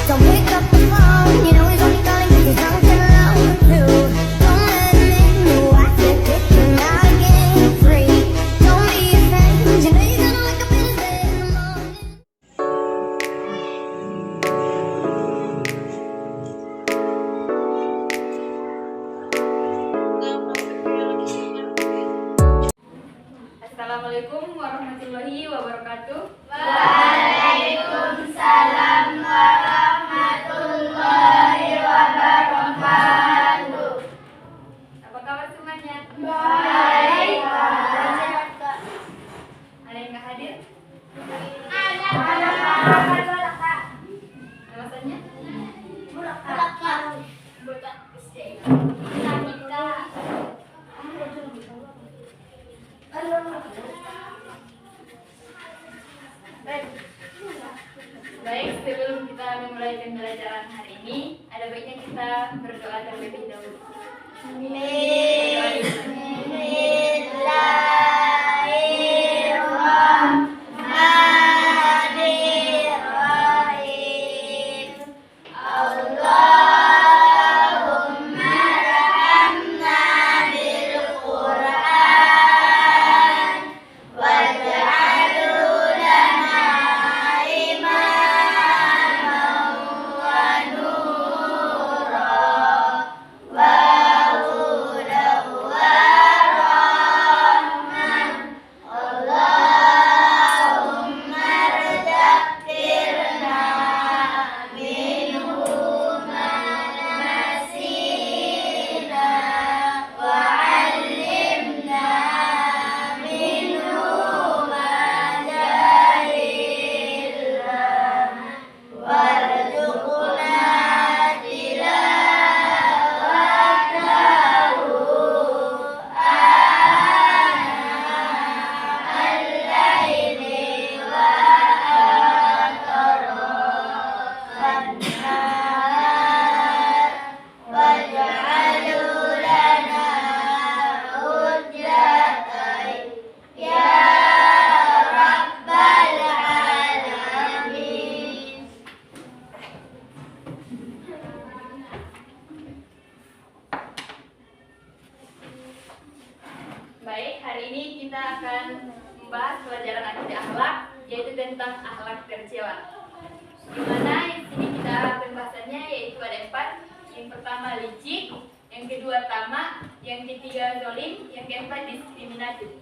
Don't pick up the phone, you know he's only calling 'cause he's drunk and alone too. Don't let him in, no, I said pick him out again free. Don't be a friend, you know you're gonna wake up in his bed in the morning. Assalamualaikum warahmatullahi wabarakatuh. Waalaikumsalam warahmatullahi wabarakatuh. Apa kabar semuanya? Baik. Ada yang nggak hadir? Ada. Alasannya? Baik, sebelum kita memulai pembelajaran hari ini, ada baiknya kita berdoa terlebih dahulu. Bismillahirrahmanirrahim. Allahumma rahamna bil Qur'an waj'alhu lana imaman wa nura wa hudan wa rahman. Allahumma rzaqqirna minhu ma nasina wa 'allimna minhu ma jahilna warzuqna tilawatahu al-laili wa atrafan nahar waj'alhu lana hujjatan ya rabbal alamin. Baik, hari ini kita akan membahas pelajaran akidah akhlak, yaitu tentang akhlak tercela. Di mana di sini kita pembahasannya yaitu ada 4. Yang pertama licik, yang kedua tamak, yang ketiga zalim, yang keempat diskriminatif.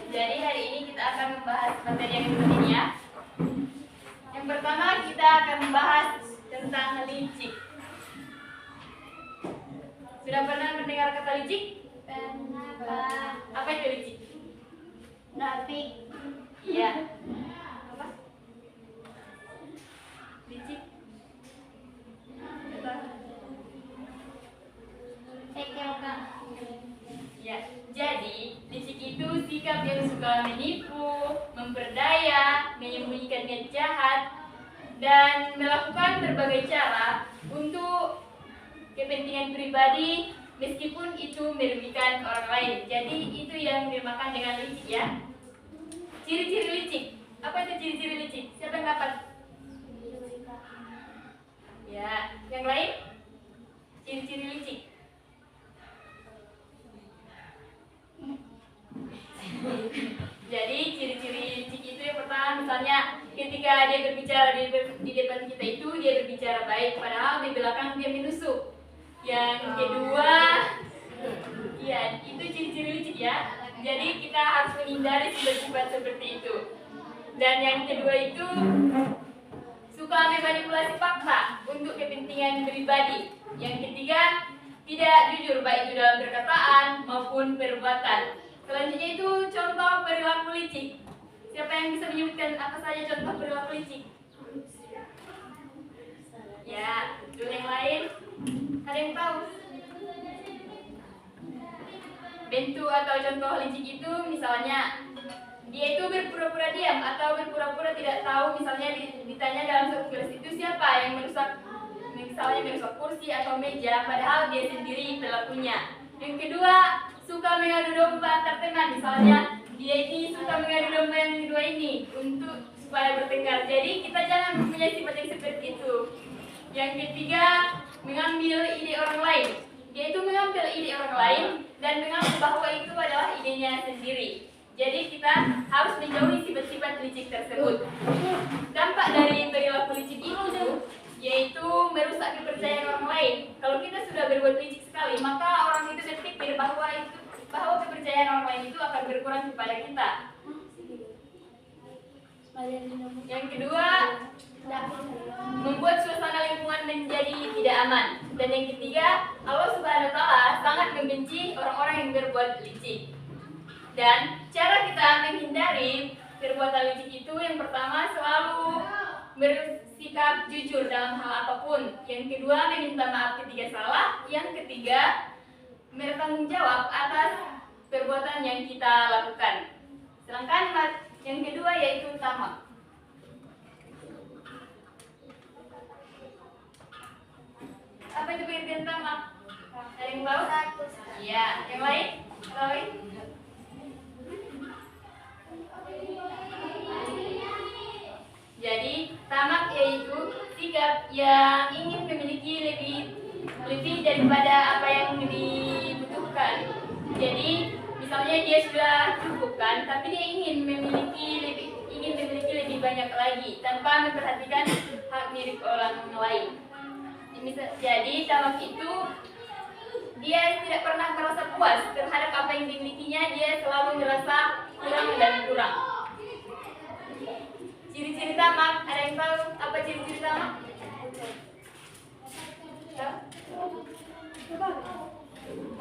Jadi hari ini kita akan membahas materi yang ini ya. Yang pertama kita akan membahas tentang licik. Sudah pernah mendengar kata licik? Apa itu licik? Nafik. Iya. Apa? Licik. Apa? Ya, jadi licik itu sikap yang suka menipu, memperdaya, menyembunyikan niat jahat, dan melakukan berbagai cara untuk kepentingan pribadi meskipun itu merugikan orang lain. Jadi itu yang dinamakan dengan licik ya. Ciri-ciri licik. Apa itu ciri-ciri licik? Siapa yang dapat? Ya, yang lain? Ciri-ciri licik. Jadi ciri-ciri licik itu yang pertama, misalnya ketika dia berbicara di depan kita itu dia berbicara baik, padahal di belakang dia menusuk. Yang kedua, ya itu ciri-ciri licik ya. Jadi kita harus menghindari sifat seperti itu. Dan yang kedua itu suka memanipulasi fakta untuk kepentingan pribadi. Yang ketiga, tidak jujur baik itu dalam perkataan maupun perbuatan. Selanjutnya itu contoh perilaku licik. Siapa yang bisa menyebutkan apa saja contoh perilaku licik? Ya, betul. Yang lain? Ada yang tahu? bentuk atau contoh licik itu misalnya dia itu berpura-pura diam atau berpura-pura tidak tahu. Misalnya ditanya dalam satu kelas itu siapa yang merusak, misalnya merusak kursi atau meja, padahal dia sendiri pelakunya. Yang kedua, suka mengadu domba antar teman. Misalnya dia ini suka mengadu domba yang kedua ini untuk supaya bertengkar. Jadi kita jangan mempunyai sifat yang seperti itu. Yang ketiga, mengambil ide orang lain. Dia itu mengambil ide orang lain dan menganggap bahwa itu adalah idenya sendiri. Jadi kita harus menjauhi sifat-sifat licik tersebut. Dampak dari perilaku licik itu yaitu merusak kepercayaan orang lain. Kalau kita sudah berbuat licik sekali, maka orang itu berpikir bahwa kepercayaan orang lain itu akan berkurang kepada kita. Yang kedua, membuat suasana lingkungan menjadi tidak aman. Dan yang ketiga, Allah Subhanahu wa Ta'ala sangat membenci orang-orang yang berbuat licik. Dan cara kita menghindari perbuatan licik itu, yang pertama selalu bersikap jujur dalam hal apapun. Yang kedua, meminta maaf ketika salah. Yang ketiga, bertanggung jawab atas perbuatan yang kita lakukan. Sedangkan yang kedua yaitu tamak. Apa itu pengertian tamak? Ada yang tahu? Iya, yang lain? Tahu? Jadi tamak yaitu sikap yang ingin memiliki lebih daripada apa yang dibutuhkan. Jadi misalnya dia sudah cukup kan, tapi dia ingin memiliki lebih banyak lagi tanpa memperhatikan hak milik orang lain. Jadi tamak itu dia tidak pernah merasa puas terhadap apa yang dimilikinya, dia selalu merasa kurang dan kurang. Ciri-ciri tamak, ada yang tahu apa ciri-ciri tamak?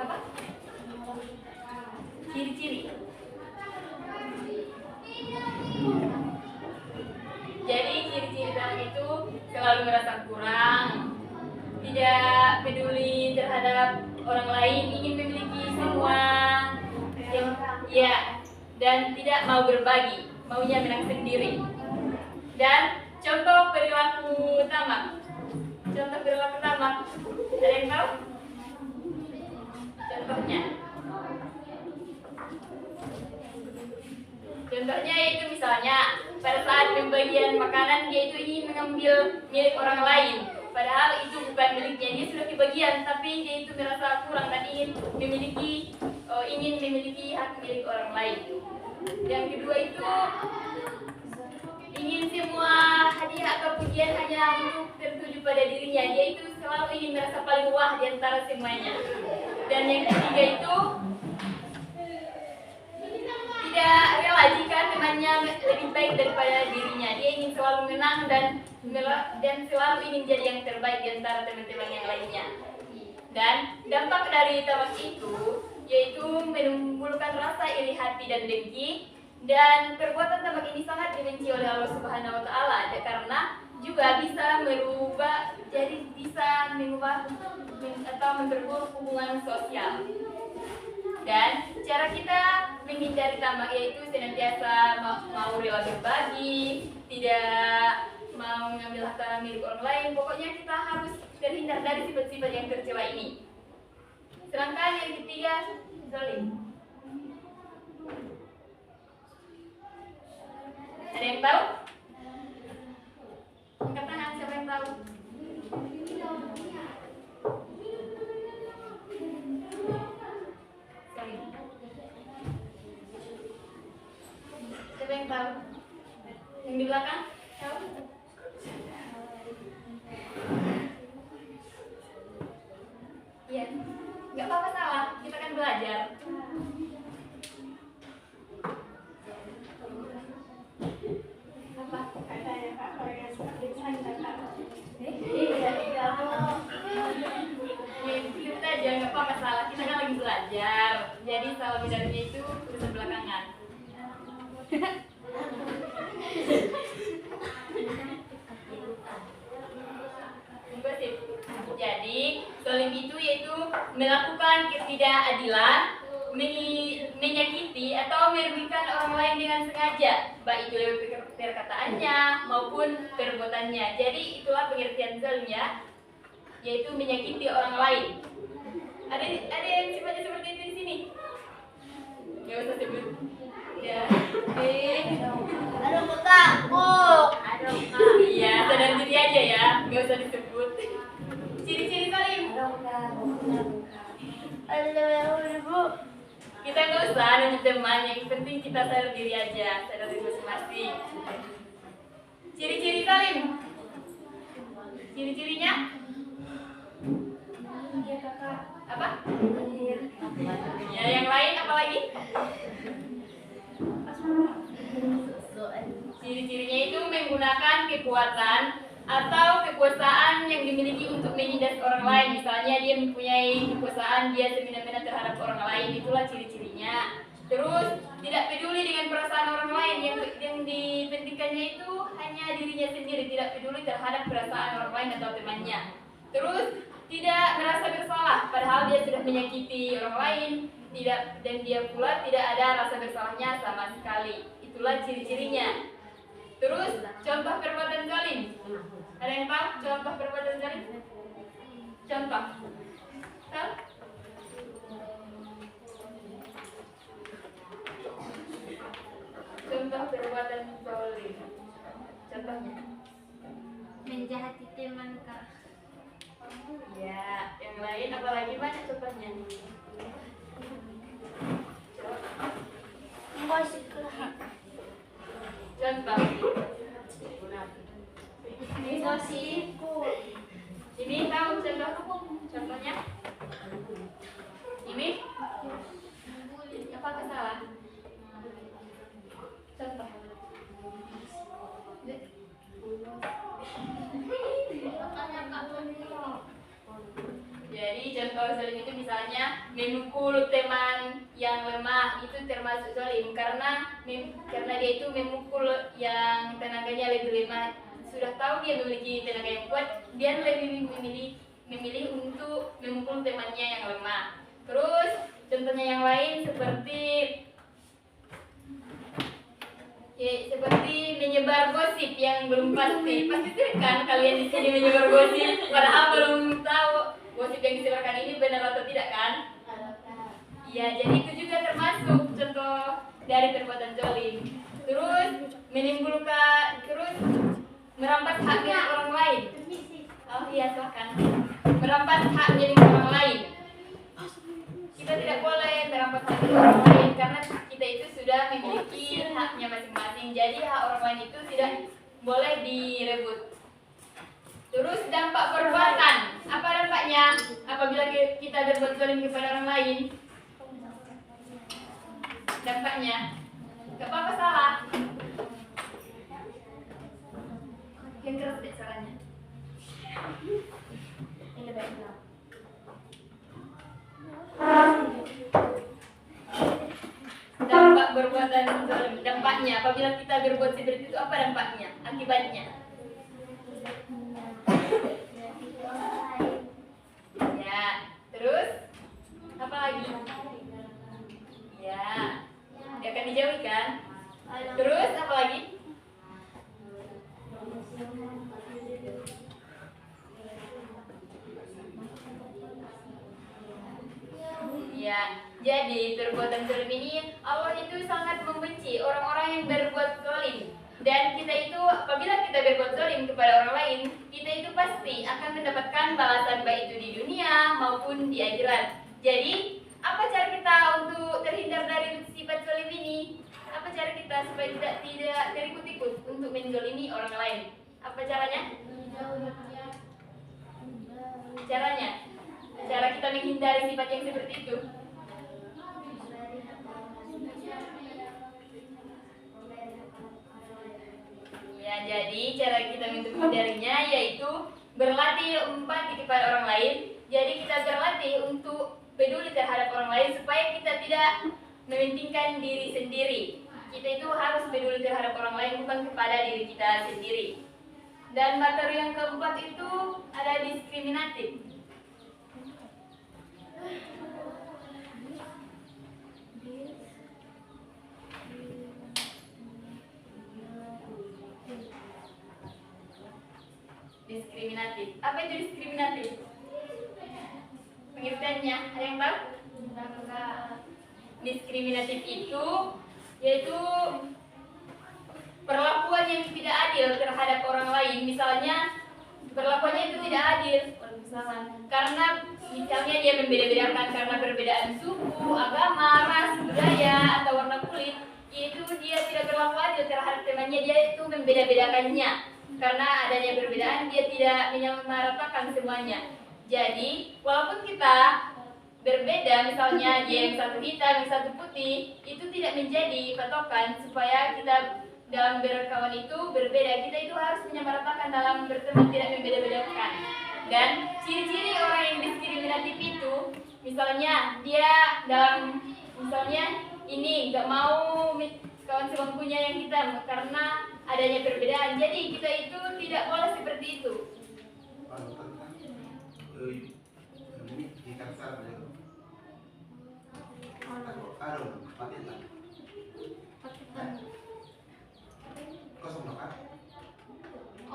Apa? Ciri-ciri. Jadi ciri-ciri tamak itu selalu merasa kurang, tidak peduli terhadap orang lain, ingin memiliki semua dan tidak mau berbagi, maunya menang sendiri. Dan contoh perilaku tamak. Contoh perilaku tamak. Ada yang tahu? Contohnya. Contohnya itu misalnya pada saat pembagian makanan dia itu ingin mengambil milik orang lain. Padahal itu bukan miliknya, dia sudah kebagian, tapi dia itu merasa kurang dan ingin memiliki hak milik orang lain. Yang kedua itu ingin semua hadiah atau pujian hanya untuk tertuju pada dirinya. Dia itu selalu ingin merasa paling wah di antara semuanya. Dan yang ketiga itu tidak rela jika temannya lebih baik daripada dirinya. Dia ingin selalu menang dan selalu ingin jadi yang terbaik di antara teman-teman yang lainnya. Dan dampak dari tamak itu yaitu menimbulkan rasa iri hati dan dengki. Dan perbuatan tamak ini sangat dibenci oleh Allah Subhanahu wa Ta'ala karena juga bisa mengubah atau memperburuk hubungan sosial. Dan cara kita menghindari tamak yaitu senantiasa mau rela berbagi, tidak mau mengambil harta milik orang lain. Pokoknya kita harus terhindar dari sifat-sifat yang tercela ini. Sedangkan yang ketiga, zalim. Ada yang tahu? Angkat tangan, siapa yang tahu? Siapa yang tahu? Yang di belakang? Tahu? Iya, nggak apa-apa salah. Kita kan belajar. Kita jangan apa masalah, kita kan lagi belajar. Jadi salah bedarnya itu urusan belakangan. Jadi zalim itu yaitu melakukan ketidakadilan, menyakiti atau merugikan orang lain dengan sengaja, baik itu lewat perkataannya maupun perbuatannya. Jadi itulah pengertian zalim ya, yaitu menyakiti orang lain. Ada yang sifatnya seperti itu di sini? Gak usah sebut. Ya. Aduh, takut. Aduh, iya, sadar diri aja ya, gak usah disebut. Ciri-ciri zalim. Aduh, Bu. Kita nggak usah nunjuk teman, yang penting kita sadar diri aja, sadar diri masing-masing. Ciri-ciri zalim. Ciri-cirinya? Apa? Ya, yang lain apa lagi? Ciri-cirinya itu menggunakan kekuatan atau kekuasaan yang dimiliki untuk menindas orang lain. Misalnya dia mempunyai kekuasaan, dia semena-mena terhadap orang lain, itulah ciri-cirinya. Terus tidak peduli dengan perasaan orang lain, yang dipentingkannya itu hanya dirinya sendiri, tidak peduli terhadap perasaan orang lain atau temannya. Terus tidak merasa bersalah, padahal dia sudah menyakiti orang lain, dan dia pula tidak ada rasa bersalahnya sama sekali. Itulah ciri-cirinya. Terus contoh perbuatan zalim. Ada yang tahu contoh perbuatan zalim? Contoh. Tahu? Contoh perbuatan zalim. Contohnya. Menjahati teman, Kak. Ya, yang lain apalagi banyak contohnya. Contoh. Ini tahu contohnya? Ini apa salah? Contoh. Jadi contoh zalim itu misalnya memukul teman yang lemah, itu termasuk zalim karena dia itu memukul yang tenaganya lebih lemah. Sudah tahu dia memiliki tenaga yang kuat, dia lebih memilih untuk memukul temannya yang lemah. Terus contohnya yang lain seperti menyebar gosip yang belum pasti. Pasti sering kan kalian di sini menyebar gosip, padahal belum tahu gosip yang disebarkan ini benar atau tidak kan? Iya, jadi itu juga termasuk contoh dari perbuatan zalim. Terus merampas hak milik orang lain. Oh iya, silakan. Merampas hak milik orang lain. Kita tidak boleh merampas hak milik orang lain karena kita itu sudah memiliki haknya masing-masing. Jadi hak orang lain itu tidak boleh direbut. Terus dampak perbuatan. Apa dampaknya apabila kita berbuat zalim kepada orang lain? Dampaknya, gak apa-apa salah. Yang keras deh salahnya. Ini baiklah. Dampak perbuatan zalim. Dampaknya apabila kita berbuat seperti itu, apa dampaknya? Akibatnya? Ya, terus apa lagi? Ya, dia akan dijauhi kan? Terus apa lagi? Ya, jadi perbuatan zalim ini Allah itu sangat membenci orang-orang yang berbuat zalim. Dan kita itu apabila kita berbuat zalim kepada orang lain, kita itu pasti akan mendapatkan balasan baik itu di dunia maupun di akhirat. Jadi, apa cara kita untuk terhindar dari sifat zalim ini? Apa cara kita supaya tidak terikut-ikut untuk menzalimi orang lain? Apa caranya? Cara kita menghindari sifat yang seperti itu. Ya, jadi cara kita untuk menghindarinya yaitu berlatih empati kepada orang lain. Jadi kita berlatih untuk peduli terhadap orang lain supaya kita tidak mementingkan diri sendiri. Kita itu harus peduli terhadap orang lain bukan kepada diri kita sendiri. Dan materi yang keempat itu ada diskriminatif. diskriminatif. Apa itu diskriminatif? Pengertiannya, ada yang tahu? Diskriminatif itu yaitu perlakuan yang tidak adil terhadap orang lain. Misalnya perlakuannya itu tidak adil, karena misalnya dia membeda-bedakan karena perbedaan suku, agama, ras, budaya, atau warna kulit. Yaitu dia tidak berlaku adil terhadap temannya, dia itu membeda-bedakannya. Karena adanya perbedaan, dia tidak menyamaratakan semuanya. Jadi, walaupun kita berbeda, misalnya dia yang satu hitam, yang satu putih, itu tidak menjadi patokan supaya kita dalam berkawan itu berbeda. Kita itu harus menyamaratakan dalam berteman, tidak membeda-bedakan. Dan ciri-ciri orang yang diskriminatif itu, misalnya dia ini nggak mau kawan sebangkunya yang hitam karena adanya perbedaan. Jadi kita itu tidak boleh seperti itu.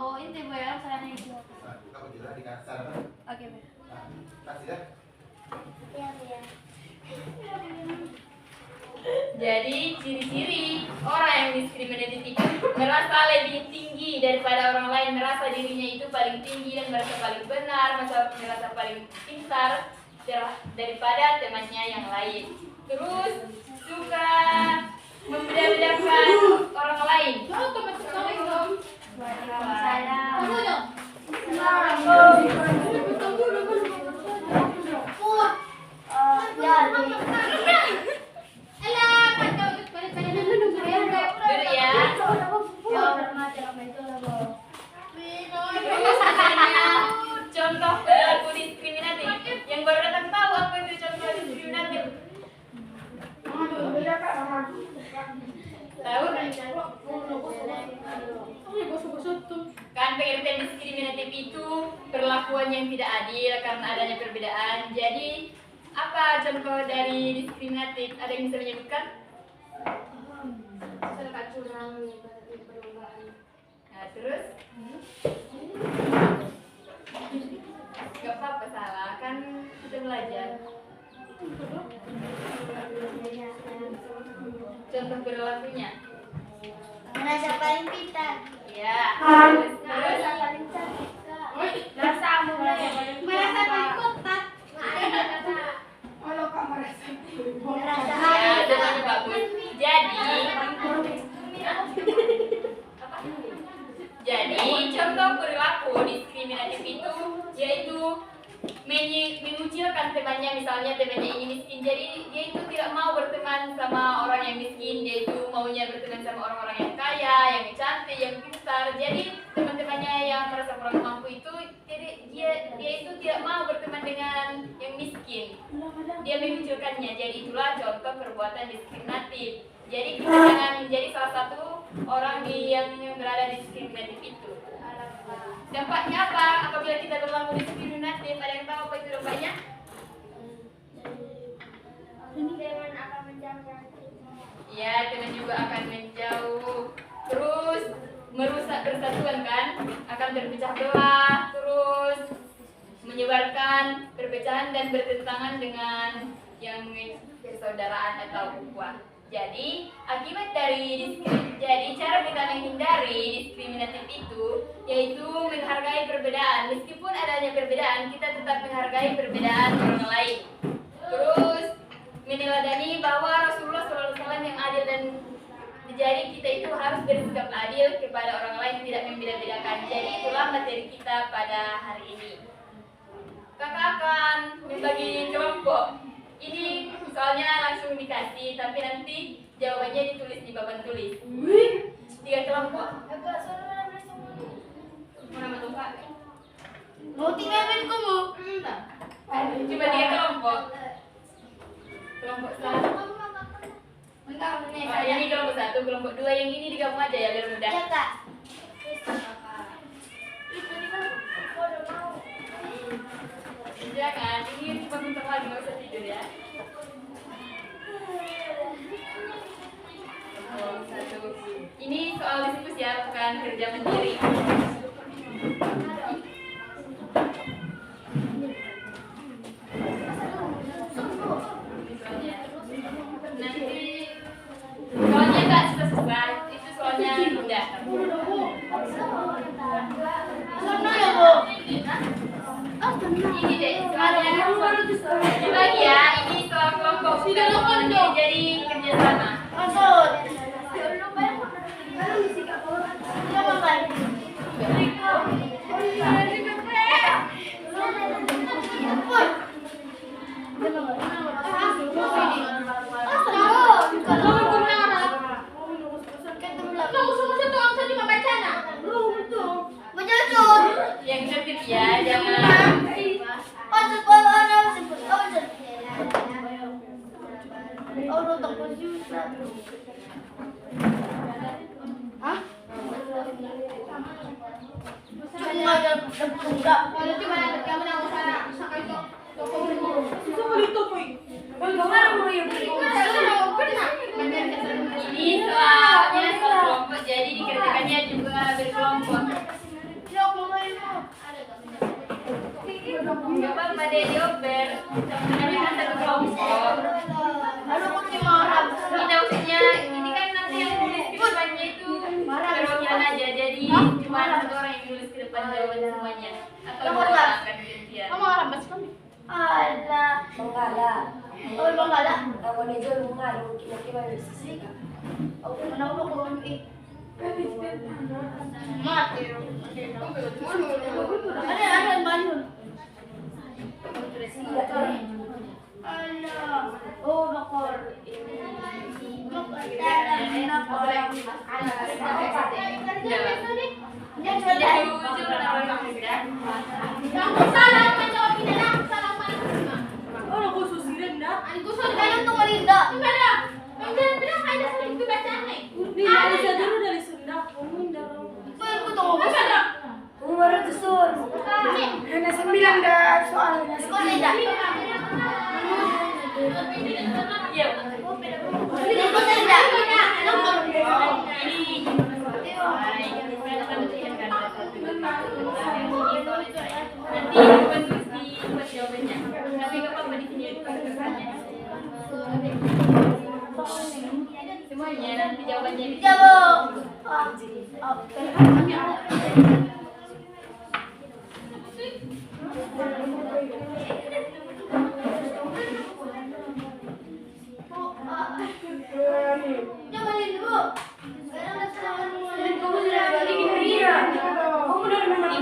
Oh, ini Bu ya, saya nih. Oke, Bu. Jadi ciri-ciri orang yang diskriminatif itu merasa lebih tinggi daripada orang lain, merasa dirinya itu paling tinggi dan merasa paling benar, merasa paling pintar daripada temannya yang lain. Terus suka membeda-bedakan orang lain. Contoh perilaku diskriminatif yang baru datang tahu apa itu contoh diskriminatif. Tahu kan pengertian diskriminatif itu perlakuan yang tidak adil karena adanya perbedaan. Jadi apa contoh dari diskriminatif? Ada yang bisa menyebutkan? Curang Nah, terus? Gak apa-apa salah, kan kita belajar. Contoh perilakunya. merasa paling pintar, Ya. merasa paling cantik, merasa paling kotak, Ya, jawabannya bagus. Jadi contoh perilaku diskriminatif itu yaitu mengucilkan temannya, misalnya temannya ini miskin, jadi dia itu tidak mau berteman sama orang yang miskin, dia itu maunya berteman sama orang-orang yang kaya, yang cantik, yang pintar. Jadi teman-temannya yang merasa kurang mampu itu, jadi dia itu tidak mau berteman dengan yang miskin, dia mengucilkannya. Jadi itulah contoh perbuatan diskriminatif. Jadi kita jangan menjadi salah satu orang yang berada di diskriminatif itu. Dampaknya apa apabila kita berlaku diskriminatif? Ada yang tahu apa itu dampaknya? teman akan menjauh. Ya, teman juga akan menjauh. Terus merusak persatuan kan? Akan terpecah belah. Terus menyebarkan perpecahan dan bertentangan dengan yang persaudaraan atau ukhuwah. Jadi akibat dari cara kita menghindari diskriminatif itu yaitu menghargai perbedaan. Meskipun adanya perbedaan, kita tetap menghargai perbedaan orang lain. Terus meneladani bahwa Rasulullah SAW yang adil, dan jadi kita itu harus bersikap adil kepada orang lain, tidak membeda-bedakan. Jadi itulah materi kita pada hari ini. Kakak akan membagi kelompok. Ini soalnya langsung dikasih, tapi nanti jawabannya ditulis di papan tulis. 3 kelompok. Mana matungka? Mau tinggal beli kamu? Cuma 3 kelompok. Kelompok 1. Ini kelompok 1, kelompok 2 yang ini digabung aja ya biar mudah. Ya kak. Jangan, ini cuma bentar lagi, nggak usah tidur ya. Ini soal diskusi ya, bukan kerja mandiri. Oh, untuk susah. Hah? Cuma ada enggak. Kalau cuma ada kamu yang sana sakit kok. Susah kali itu, Boy. Oh, gimana mau ya? Ini soalnya soal kelompok, jadi dikerjakannya juga berkelompok. Gak apa-apa deh, dioper. Namanya kan satu kelompok. Lalu aku marah. Kita maksudnya, ini kan nanti yang nulis ke depannya itu perwakilan aja. Jadi cuma satu orang yang nulis ke depan jawaban semuanya. Atau Kamu dua marah? akan gantian. Kamu marah mas kami? Alah. Bangala. Oh, Bangala. Ako ni John Bangala, kinakiba yung sisika. Ako manawag ko ng mati. Ano ba yun? Ala. Oh, bakor. Umar itu sur. Hanya 9 dah soalnya. Iya. Semuanya nanti jawabannya di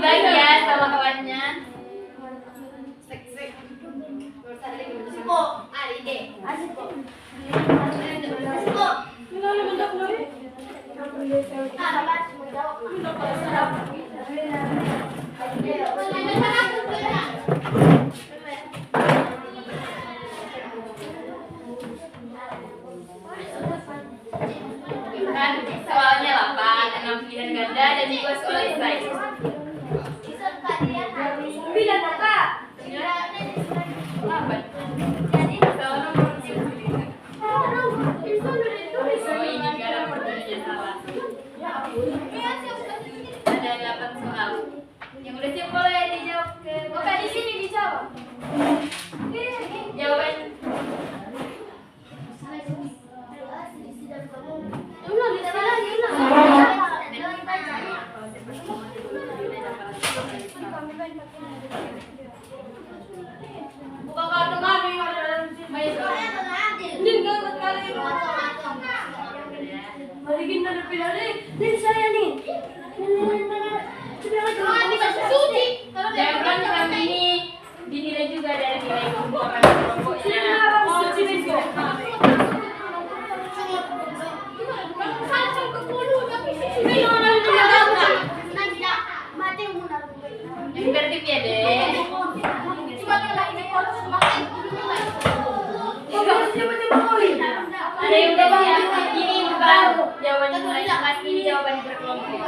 dibagi ya sama kawannya. Kan soalnya 8, 6 pilihan ganda dan 2 soal esai. Oh, ini gara pertanyaan salah. Ada 8 soal. Yang udah siap boleh dijawab ke. Bukan di sini dijawab. Jawaban. Bukan kartu mami ada balikin na pinali. Din saya nih. Jangan kami ini dinilai juga dari nilai kelompoknya. Yang tertib ya deh. Ada yang udah siap. Ini bukan jawaban mulai mas, ini jawaban berkelompok.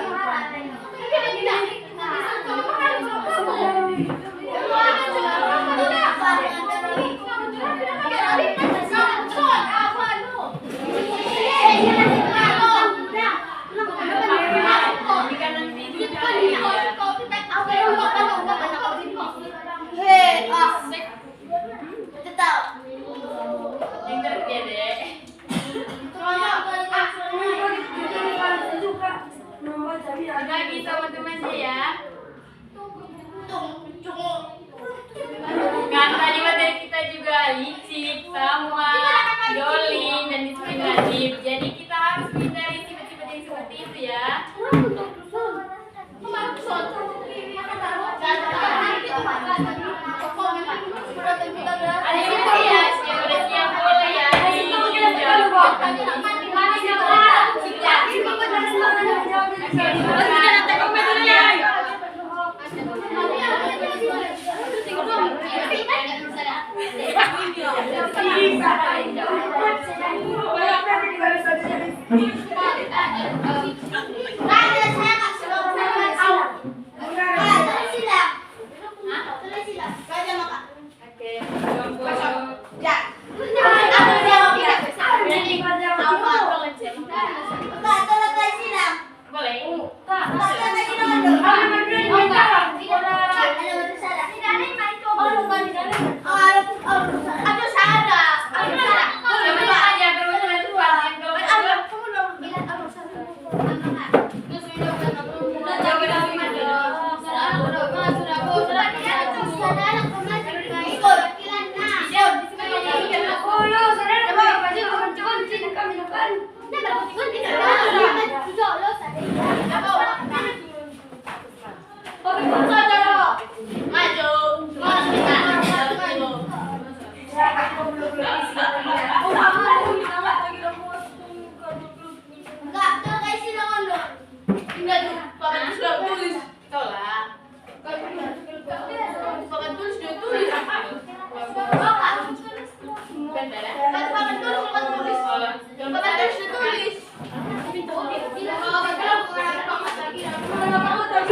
Yang tertib ya deh. Bagi sama teman saya.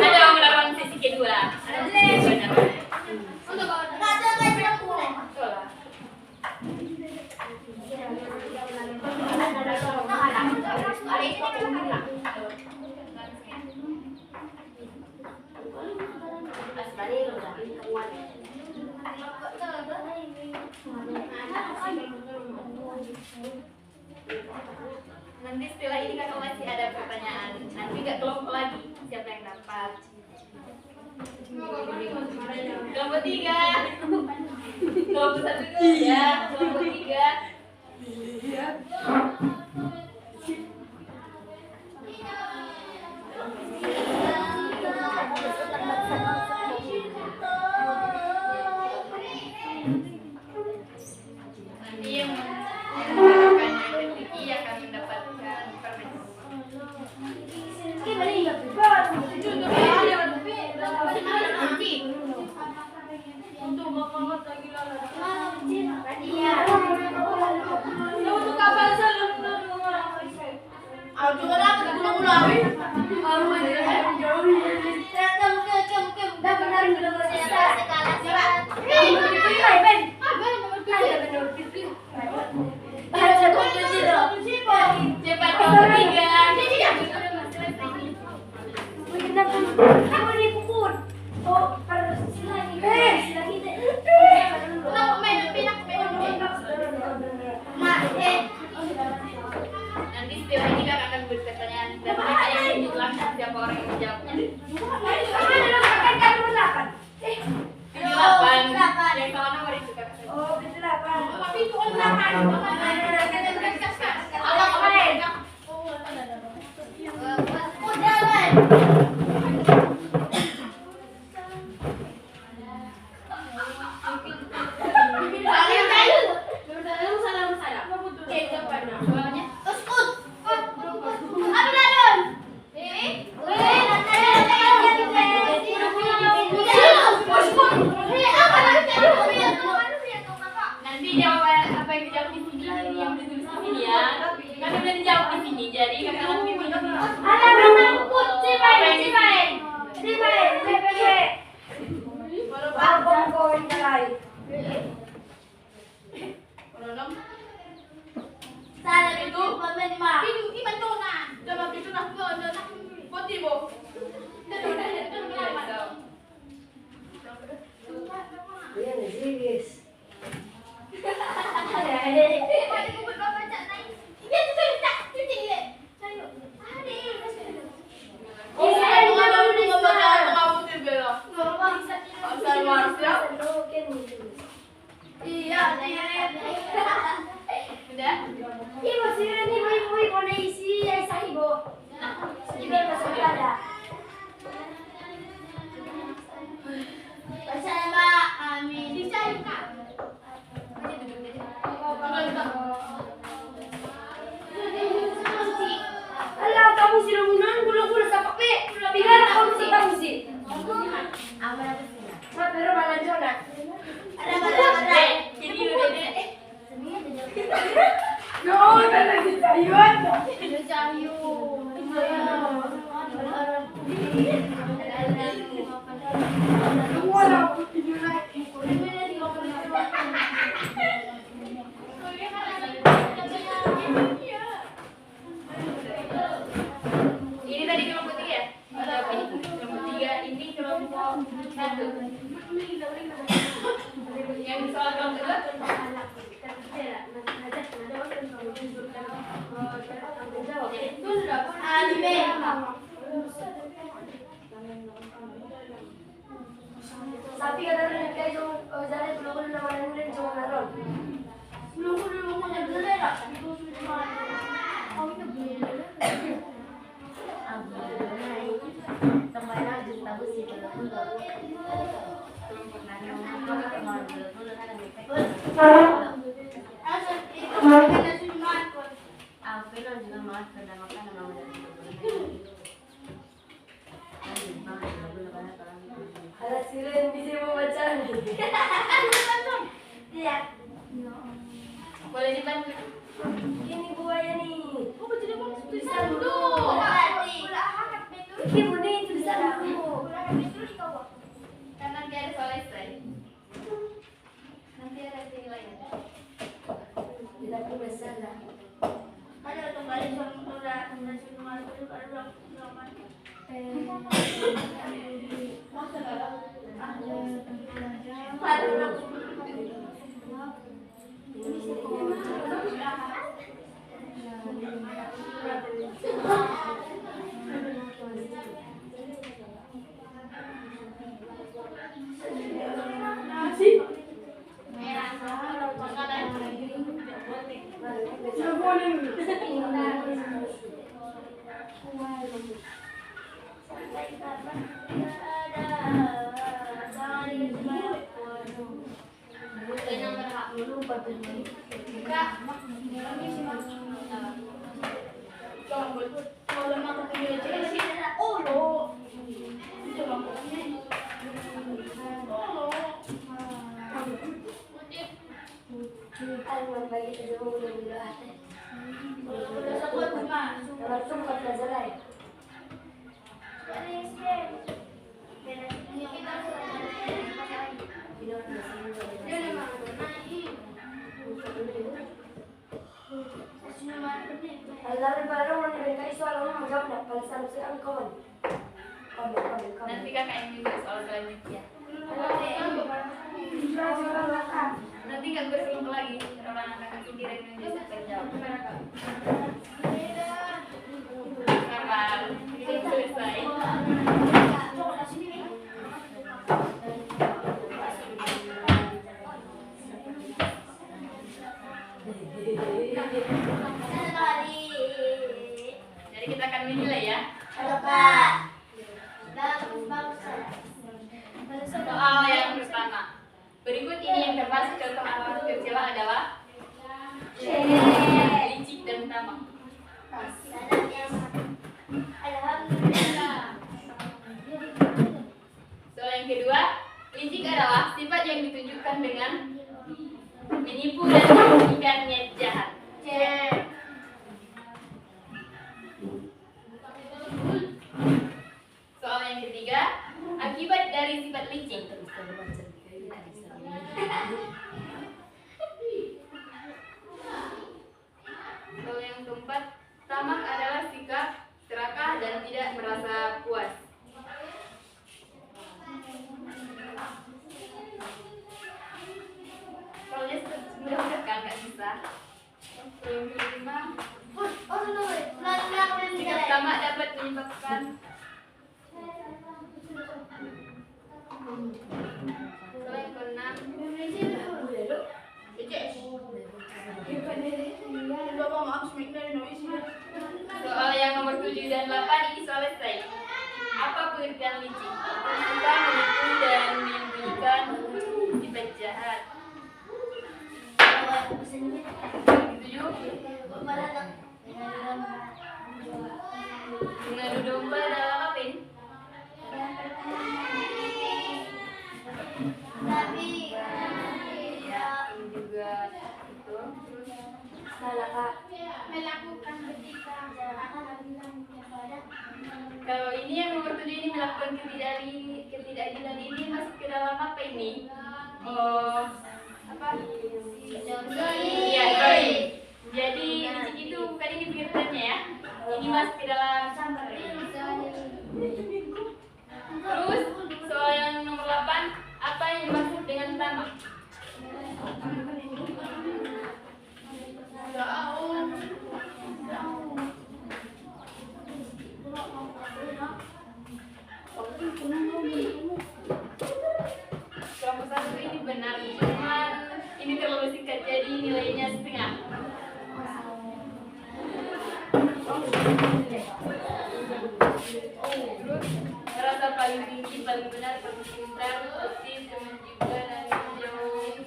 Ada melawan sesi kedua. Ada sesi kedua. Nanti setelah ini kakak masih ada pertanyaan. Nanti nggak kelompok lagi. Siapa yang dapat? Kelompok 3. Kelompok 1 dulu ya. Kelompok 3. Nanti yang mendapatkan yang tinggi akan mendapatkan permen. Cepat kelompok 3. Nanti setelah ini kakak akan beri pertanyaan dan kakak yang menunjukkan siapa orang yang menjawabnya. 8. Yang sama nomor itu kakak. Nanti jawaban apa yang dijawab di sini yang ditulis di sini ya. Kan udah dijawab di sini, jadi kakak nanti No, talaga sa yun. Wala ko tinulay. Ini tadi kelompok 3 ya? Ini kelompok 3, ini kelompok 1. Yang soal kelompok 2? Sabi ka na rin kayo dahil tulungan na naman nila yung naroon. Tulungan mo na nila. Alas sila hindi siya mabaca. Boleh dibantu? Ini buaya nih. Oh, jadi mau Tulisan dulu. Ini bu nih tulisan dulu. Kan nanti ada soal esai. Nanti ada nilainya. Tidak perlu salah. Ada kembali sama Nanti kakak yang minta soal selanjutnya. Nanti nggak berkelompok lagi. Orang kakak sendiri yang bisa terjawab. Kapan? Itu selesai. Jadi kita akan menilai ya. Soal yang pertama. Berikut ini yang termasuk contoh alat tercela adalah licik dan tamak. Soal yang kedua, licik adalah sifat yang ditunjukkan dengan menipu dan memberikan niat jahat. Soal yang ketiga, akibat dari sifat licik. Soal yang keempat, tamak adalah sikap serakah dan tidak merasa puas. Soalnya mudah-mudahan kan nggak bisa. Soal yang kelima, sikap tamak dapat menyebabkan soal yang keenam, soal yang nomor 7 dan 8 ini soal selesai. Apa pengertian licik? Suka menipu dan menyembunyikan sifat jahat. Tujuh, mengadu domba dalam apa ini? Ya, ini juga itu. Terus Melakukan ketika Kalau ini yang nomor 7 ini melakukan ketidakadilan ini masuk ke dalam apa ini? Oh, apa? Iya, sorry. Jadi licik itu bukan ini pengertiannya ya. Ini masuk ke dalam. Terus soal yang nomor 8, apa yang dimaksud dengan tamak? Kelompok 1 ini benar, cuman ini terlalu singkat jadi nilainya setengah. Terus merasa paling tinggi, paling benar, paling pintar, aktif, teman juga dan jauh.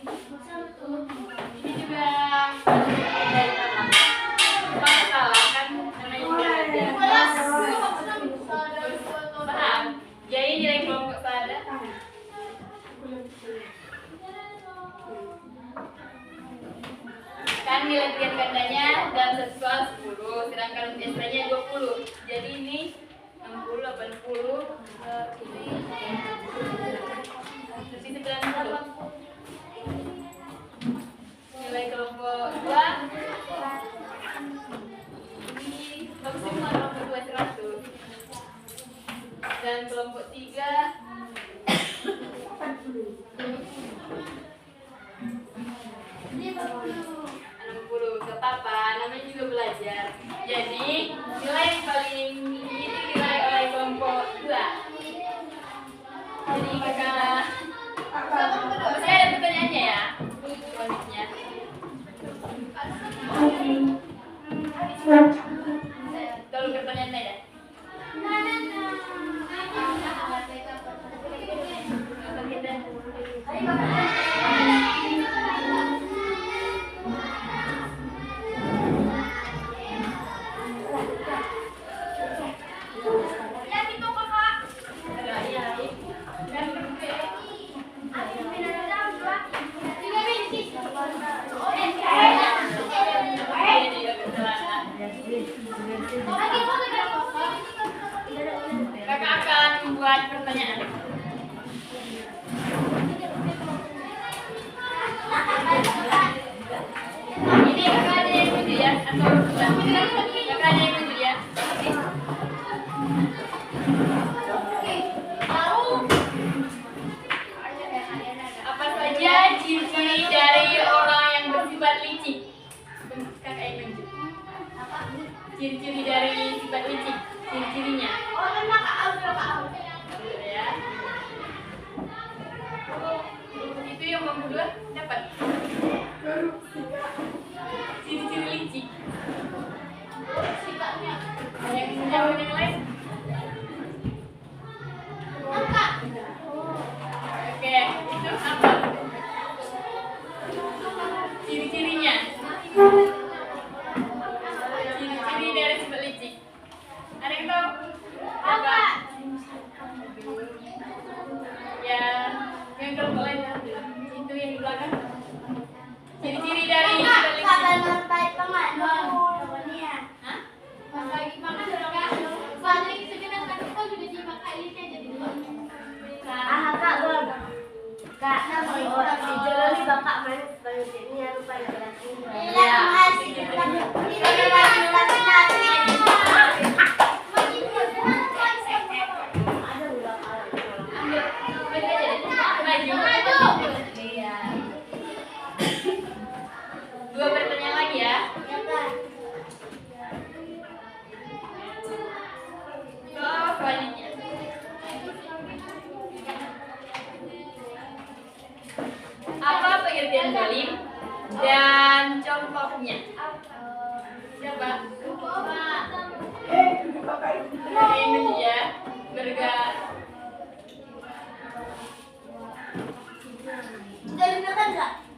Ini juga dari tamak. Apa salah kan namanya juga ada. Paham? Jadi nilai kelompok pada kan nilai tiap gandanya dalam satu soal 10, sedangkan biasanya 20. Jadi ini 60, 80, berarti 90. Nilai kelompok 2 ini bagus semua kelompok 2 100. Dan kelompok 3 60, gak apa-apa, namanya juga belajar. Jadi nilai yang paling tinggi itu nilai oleh kelompok 2. Jadi kakak saya ada pertanyaannya ya, selanjutnya. Kalau pertanyaan ya. Kakak akan membuat pertanyaan. Ini kakak ada yang lucu ya? Atau kakak ada yang lucu ya? Apa saja ciri-ciri dari orang yang bersifat licik? Kakak yang lucu. Ciri-ciri dari sifat licik, ciri-cirinya. Ya. Itu yang nomor 2 dapat. Ciri-ciri licik. Yang lain. Oke, itu apa? Ciri-cirinya. Ciri-ciri dari sifat licik. Ada yang tahu? Apa? Ya, yang kelompok lain itu yang di belakang. Ciri-ciri dari sifat licik. Dua pertanyaan lagi ya. Selanjutnya. Apa pengertian zalim dan contohnya? Siapa? Ini ya, berga.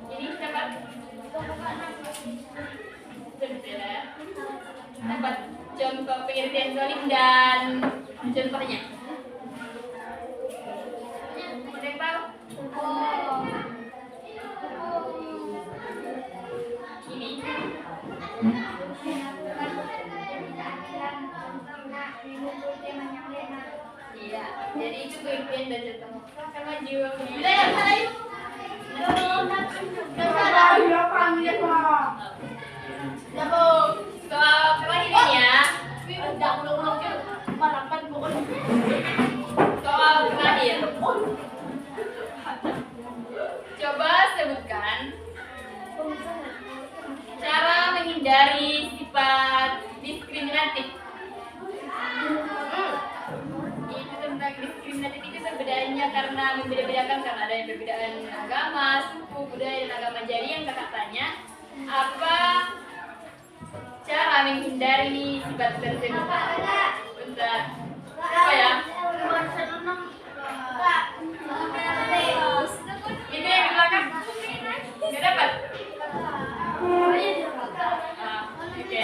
Ini siapa? Dapat contoh pengertian zalim dan contohnya. Ada yang tahu? Ini Iya, jadi itu pemimpin dan cerita sama jiwa. Bila yang salah yuk. Ayo panggil Pak. Soal kelahirannya, Tidak ulang-ulang ke balapan pokoknya. soal terakhir. Coba sebutkan cara menghindari sifat diskriminatif. Itu tentang diskriminatif itu perbedaannya karena membeda-bedakan karena ada yang perbedaan agama, suku, budaya, dan agama. Jadi yang kakak tanya, apa cara menghindari sifat tersebut? Bentar. Apa ya? Ini yang di belakang. Nggak dapat? Oke.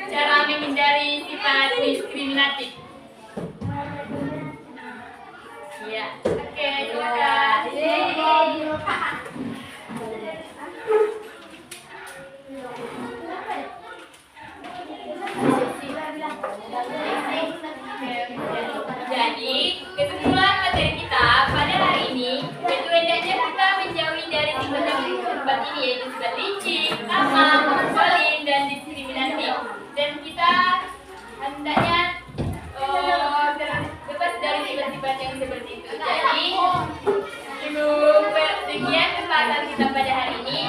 Cara menghindari sifat diskriminatif. Iya. Oke, silakan. Jadi, kesimpulan materi kita pada hari ini yaitu hendaknya kita menjauhi dari sifat ini yaitu sifat licik, tamak, zalim, dan diskriminatif. Dan kita hendaknya terbebas dari sifat-sifat yang seperti itu. Jadi, sekian pembahasan kita pada hari ini.